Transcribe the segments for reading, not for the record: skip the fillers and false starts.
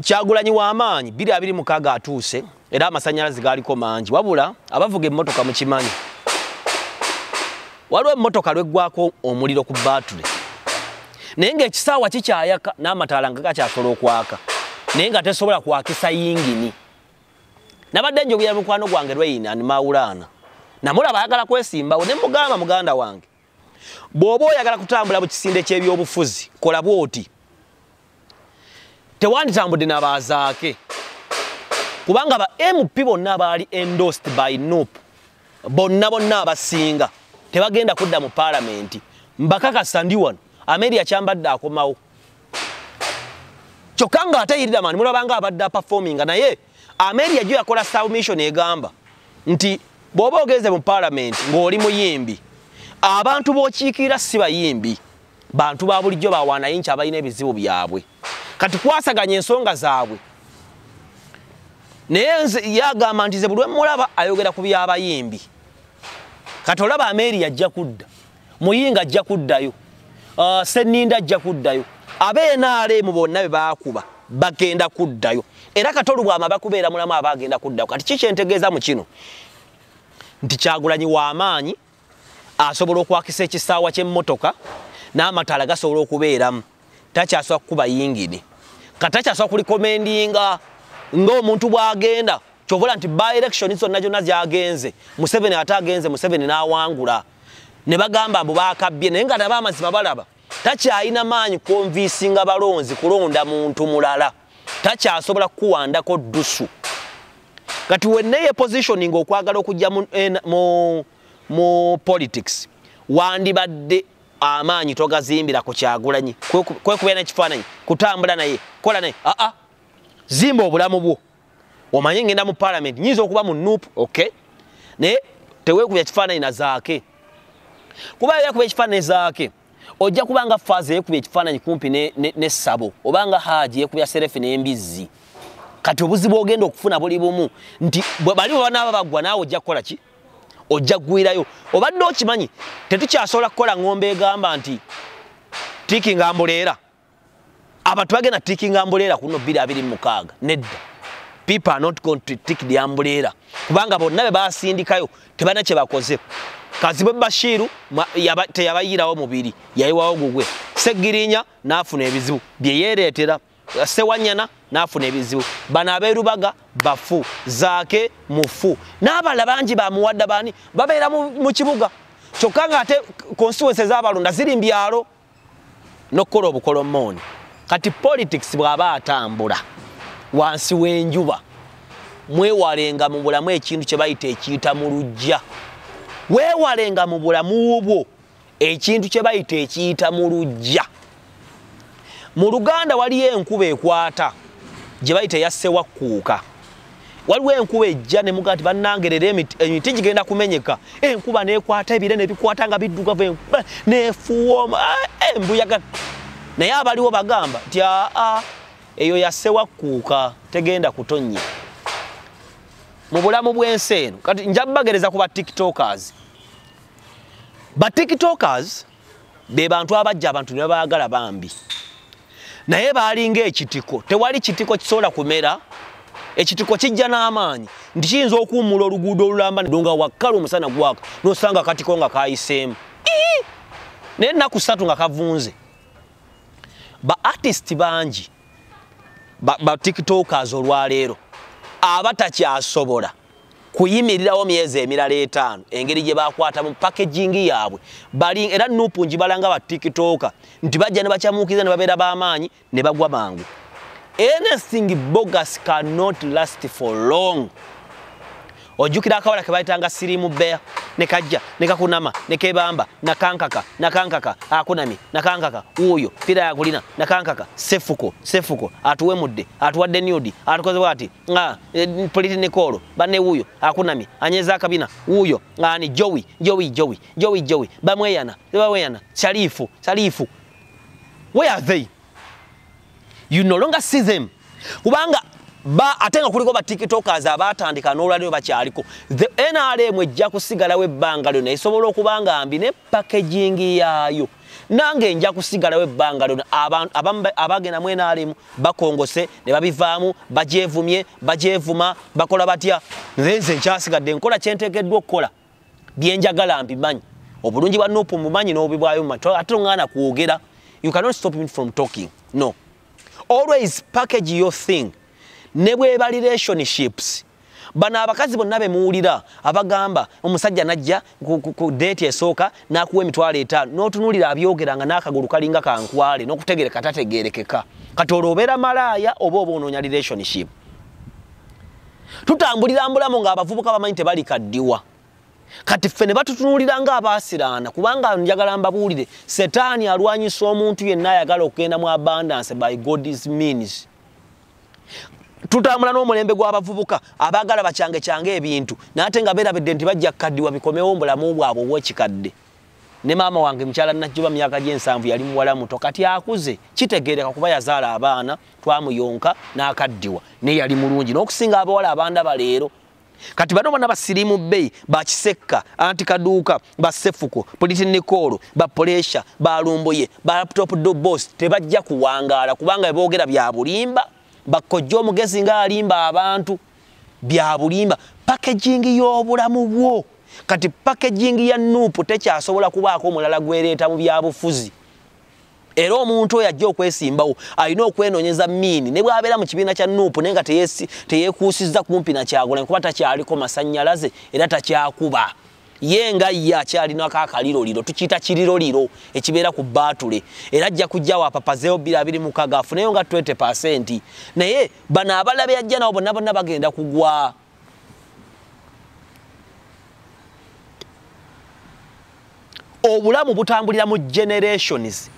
Kyagulanyi w'amaanyi 2026 atuuse era amasanyalaze galiko mangi wabula abavuga emmotoka mu kimanyi waliwo emmotoka lweggwako omuliro ku battery naye ng'ekisaawa kikyayaka n'amataala nga gakyasobola okwaka naye nga tesobola kwakisa yingini nabadde njogera mukwano gwange Lweyina ni Mawulana namulaba ayagala kwesimbawo ne mugamba muganda wange bw'oba oyagala kutambula mu kisinde ky'ebyobufuzi kola bw'oti tewanditambudde n'abazaake kubanga ba MP bonna abaali endorsed by NUP bonna abasinga tebagenda kudda mu parliament mbakakasa ndi wano Ameria kyambadde akomawo kyokka nga ate Yiridaman mulabanga abadde performing naye Ameria gyo yakola submission egamba nti bw'oba ogeze mu parliament ng'oli muyimbi abantu b'okiikirira si bayimbi bantu ba bulijjo ba wananchi abalina ebizibu byabwe kati kwasaganya ensonga zaabwe naye yagamba nti ze buli mulaba ayogera ku by'abayimbi kati olaba Ameria ajja kudda muyinga ajja kuddayo Seninda ajja kuddayo abeenaale mu bonna be baakuba bagenda kuddayo era katolu bwama bakubeera mulamu abagenda kuddayo kati kikyentegeeza mu kino nti Kyagulanyi w'amaanyi asobola okwakisa ekisaawa ky'emmotoka n'amataala gasobola okubeeramu takyasobola kukuba yingini katakyasobola kulikomendinga ng'omuntu bw'agenda kyobola nti by election zonna gyonna zyagenze Museveni ate agenze Museveni n'awangula ne bagamba mbu baakabbye naye nga nabo amazima balaba takyalina maanyi konvisinga balonzi kulonda muntu mulala takyasobola kuwandako ddusu kati wenneye positioning okwagala okujja mu politics wandibadde amaanyi togazimbira ku Kyagulanyi kwekubeera n'ekifaananyi kutambula naye kola naye zimba obulamu bwo omanye ngenda mu parliament nyinza okuba mu NUP okay naye teweekubya kifaananyi na zaake kuba yakuba ekifaananyi zaake ojja kubanga faaza yeekubya ekifaananyi kumpi ne Ssabo obanga Haaji yeekubya Serefi n'embizzi kati obuzibu ogenda okufuna buli bumu nti bali banaaba baggwa naawe ojja kukola ki ojja gwirayo obadde okimanyi tetukyasobola kukola ngombe egamba nti tikinga ambuleera abantu bagenda tikinga ambuleera kuno 2026 nedda people are not going to take the umbrella kubanga bonna be basindikayo tebana kye bakoze Kazibe Bashiru teyabayirawo mubiri yayiwawo gugwe Segirinya nafuna ebizibu bye yereetera Sewanyana nafuna ebizibu bana abeerubaga bafu zaake mufu n'abala bangi bamuwadda bani babeera mu kibuga kyokka nga ate constituencies z'abalonda ziri mbyalo n'okukola obukolomoni kati politics bw'aba atambula wansi w'enjuba mwewalenga mu bulamu ekintu kye bayita ekiyita mu lujja weewalenga mu bulamu bwo ekintu kye bayita ekiyita mu lujja mu Luganda waliyo enkuba ekwata gye bayita yassewa kuuka waliwo enkuba ejja ne mugati bannangerera emiti gigenda kumenyeka enkuba neekwata ebire ne bikwata nga biddugavu neefuwoma embuyaga naye abaliwo bagamba nti eyo yassewa kuuka tegenda kutonnya mu bulamu bw'ensi eno kati nja bagereza ku ba tiktokers be bantu abajja abantu ne baagala bambi naye baalinga ekitiko tewali kitiko kisobola kumera ekitiko kijja n'amaanyi nti kiyinza okuwummula oluguudo olulamba nedonga wakkala omusana gwaka n'osanga katiko nga kayiseemu naye ennaku 3 nga kavunze ba artist bangi ba tiktokers olwaleero abatakyasobola kuyimirirawo myezi emirala 5 engeri gye bakwata mu packaging yaabwe bali era nupunji balanga ba tiktoker nti bajja ne bakyamukiza ne babeera b'amaanyi ne bagwa mangu anything bogus cannot last for long ojjukira akawala ke bayitanga sirimu bear ne kajja ne kakunama ne kebamba nakankaka akunami nakankaka uyo pira ya kulina nakankaka sefuko atuwe mudde atuwadde nude atukoze bwati politi nekolo banne uyo akunami anyeza akabina uyo ngani jowi bamweyana sharifu where are they? You no longer see them kubanga ate nga kuliko ba tiktokers abatandika n'olwaliro bakyaliko the NRM ejja kusigalawo ebbanga lyonna esobola okuba nga mbi ne packaging yaayo nange nja kusigalawo ebbanga lyonna abagenda mu NRM bakongose ne babivaamu bagyevumye bagyevuma bakola batya nze nkyasigadde nkola kyenteekeddwa okukola byenjagala mbimanyi obulungi bwa Nuupu mumanyi n'obibwayo mu ate ngana kwogera. You cannot stop me from talking. No. Always package your thing. Ne bweba relationships. Bana abakazi bonna be muwulira abagamba omusajja najja ku date esooka n'akuwa emitwalo 5 n'otunulira abyogeranga n'akagulu kalinga kankwale n'okutegereka tategerekeka. Kati olobera malaaya oba onoonya relationship. Tutambulira mbulamu ng'abavubuka bamanyi tebalikaddiwa. Kati ffene batutunulira nga abaasiraana kubanga njagala mbabuulire Setaani alwanyisa omuntu yenna ayagala okugenda mu abundance by God's means. Tutambula n'omulembe gw'abavubuka abaagala bacyange ebintu n'ate nga beerabidde nti bajja kukaddiwa bikomewo obulamu bwabwe obw'ekikadde. Ne maama wange mukyala Najjuba myaka gye 7 yali muwala muto kati akuze kitegeereka kuba yazaala abaana twamuyonka n'akaddiwa naye yali mulungi n'okusinga abawala abandaba leero. Kati bano bana basirimu bei bakisekka antikaduuka basefuko politinikoolo bapolesha balumbuye ba laptop do boss tebajja kuwangaala kubanga boogera bya bulimba bakojja omugezi nga alimba abantu bya bulimba. Packaging y'obulamu bwo kati packaging ya Nuupu tekyasobola kubaako omulala gwereeta mu byabufuzi. Era omuntu oyo ajja okwesimbawo alina okwenoonyeza miini ne bw'abeera mu kibiina kya Nuupu naye nga teyeekuusizza kumpi na Kyagulanyi kuba takyaliko masannyalaze era takyakuba. Ye nga ye akyalinako akaliroliro tukiyita kiriroliro ekibeera ku baatule era ajja kujjawo apapazeewo 2 mu kagafu naye nga 20%. Naye bano abalabe ajja nabo bonna bagenda kugwa. Obulamu butambulira mu generations.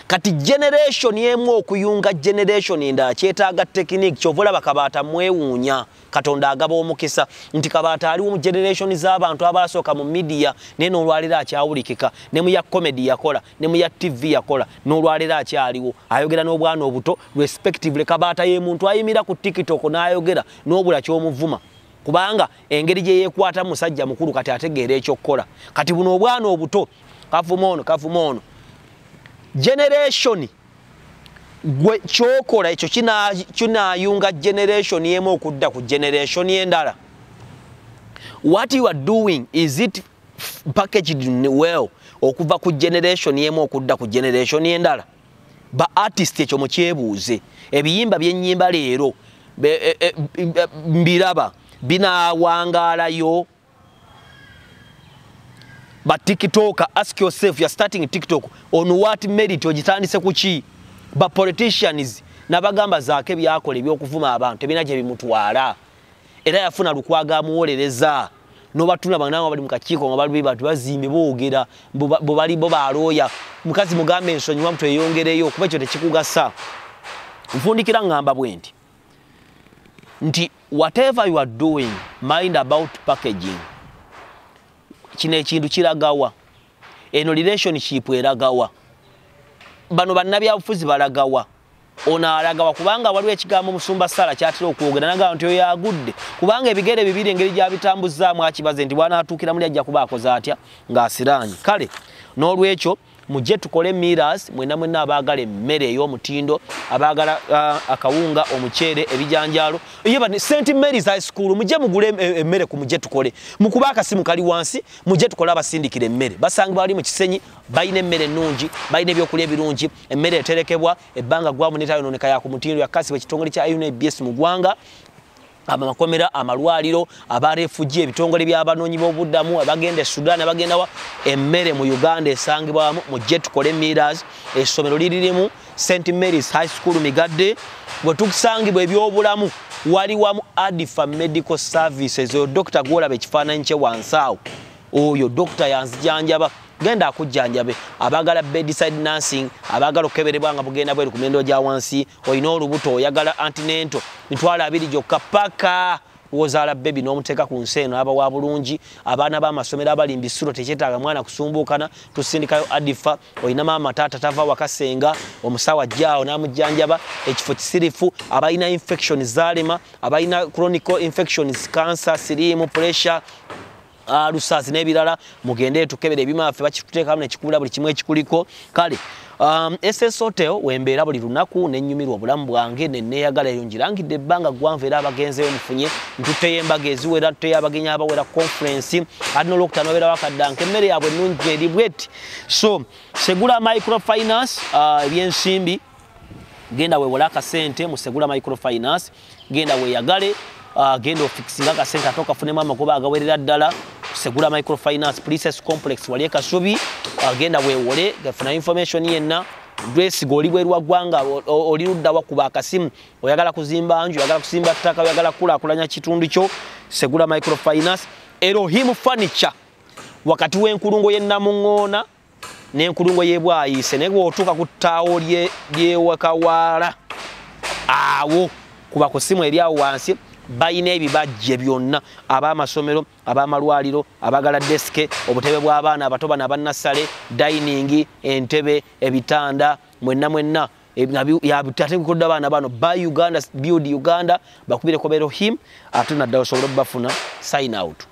Kati generation yemu okuyunga generation endala kyetaaga technique kyovola bakabaata mwewuunya Katonda agaba omukisa nti kabaata aliwo mu generation z'abantu abalasooka mu media naye n'olwalira akyawulikika ne mu ya comedy yakola ne mu ya TV yakola n'olwalira akyaliwo ayogera n'obwana obuto respectively. Kabaata ye muntu ayimira ku TikTok n'ayogera n'obula ky'omuvuma kubanga engeri gye yeekwata musajja mukulu kati ategeera ekyokukola. Kati buno obwana obuto kafumono generation gwe kyokola ekyo kinayunga generation yemu okudda ku generation endala. What you are doing is it packaged well okuva ku generation yemu okudda ku generation endala. Ba artist ekyo mukyebuuze ebiyimba byennyimba leero mbiraba binawangaalayo. But TikTok, ask yourself, you're starting TikTok, on what merit ogitandise kuki? But politicians, nabagamba zaake byakole byokuvuma abantu, tebina gye bimutwala. Era yafuna lukwaga amuwolereza. N'obatuna banango bali mu kakiiko nga bali batu bazimbe boogera, bo bali bo balooya. Mukazi mugambe ensonyiwa mtu eyongereyo, kuba ekyo tekikugasa. Nfundikira ngamba bwendi. Nti whatever you are doing, mind about packaging. Kino ekintu kiragawa. Eno relationship eragawa. Bano bannabyabufuzi balagawa. Ona alagawa kubanga waliwo ekigambo Musumba Sala kyatira okwogera naga nti oyo yagudde kubanga ebigere bibiri engeri gy'abitambuzaamu akibaze nti bwana atuukira muli ajja kuba akoze atya ng'asiraanye. Kale n'olwekyo mujje tukole mirrors mwenna abaagala emmere ey'omutindo abaagala akawunga omuceere ebijanjaalo yeba St Mary's High School mujje mugule emmere ku mujje tukole mukuba akasimu kali wansi mujje tukole abasindikira emmere basangibwa bali mu kisenyi bayina emmere ennungi bayina ebyokulya ebirungi emmere eterekebwa ebbanga gwamu netayononeka ya ku mutindo yakasibwa ekitongole kya UNABS mu ggwanga amakomera amalwaliro abarefugie ebitongole by'abanoonyi b'obuddamu abagenda Sudan abagenda wa emmere mu Uganda esangibwamu mujje tukole mirrors essomero liririmu St Mary's High School migadde bwe tukusangibwa ebyobulamu waliwamu Adifa Medical Services oyo Dr. Gwolaba ekifaananyi kye wansaawo oyo Dr. yanzijanjaba genda akujjanjabe abagala bedside nursing abagala okeberebwa nga bugenda bweru ku mendo gya wansi oyina olubuto oyagala antenatal mitwala 2 gyokka paka wozaala baby n'omuteeka ku nseeno aba wa bulungi abaana b'amasomero abali mbisulo tekyetaaga mwana kusumbuukana tusindikayo adifa olina maama taata tava wakasenga omusawo ajjaawo n'amujjanjaba ekifo kisirifu abalina infection zaalema abalina chronic infections cancer siriimu pressure lusaasi n'ebirala mugende tukebere ebimaffe bakituteekamu nekikubula buli kimu ekikuliko kale SS Hotel wembeera buli lunaku nenyumirwa obulamu bwange nenneeyagala eyo njirangidde ebbanga gwanvu era abagenzeyo mufunye ntuteyo embaga eziwera tuteyo abagenyi abawera conference ate n'olwokutaano babeera bakaddanka emmere yaabwe ennungi eri bweti so Segula Microfinance ebyensimbi genda weewola akasente mu Segula Microfinance genda weeyagale genda ofixinga akasente ate okafunemu amagoba agawerera ddala Segula Microfinance Princess Complex wali Kasubi agenda weewole gafuna information yenna dress goli bwerwa gwanga oli ludda wakuba akasimu oyagala kuzimba nju oyagala kusimba ttaka oyagala kulaakulanya kitundu kyo Segula Microfinance Elohim Furniture wakati w'enkulungo y'ennamuŋŋoona n'enkulungo y'ebwayise naye bw'otuuka ku ttaawo ly'ewakawaala awo kuba ku ssimu eri awo wansi bayina ebibajje byonna ab'amasomero ab'amalwaliro abagala deske obutebe bw'abaana abato bana abannasale dining entebe ebitanda mwenna ate bikodde abaana bano buy Uganda build Uganda bakubire ko Elohim ate naddala osobola bafuna sign out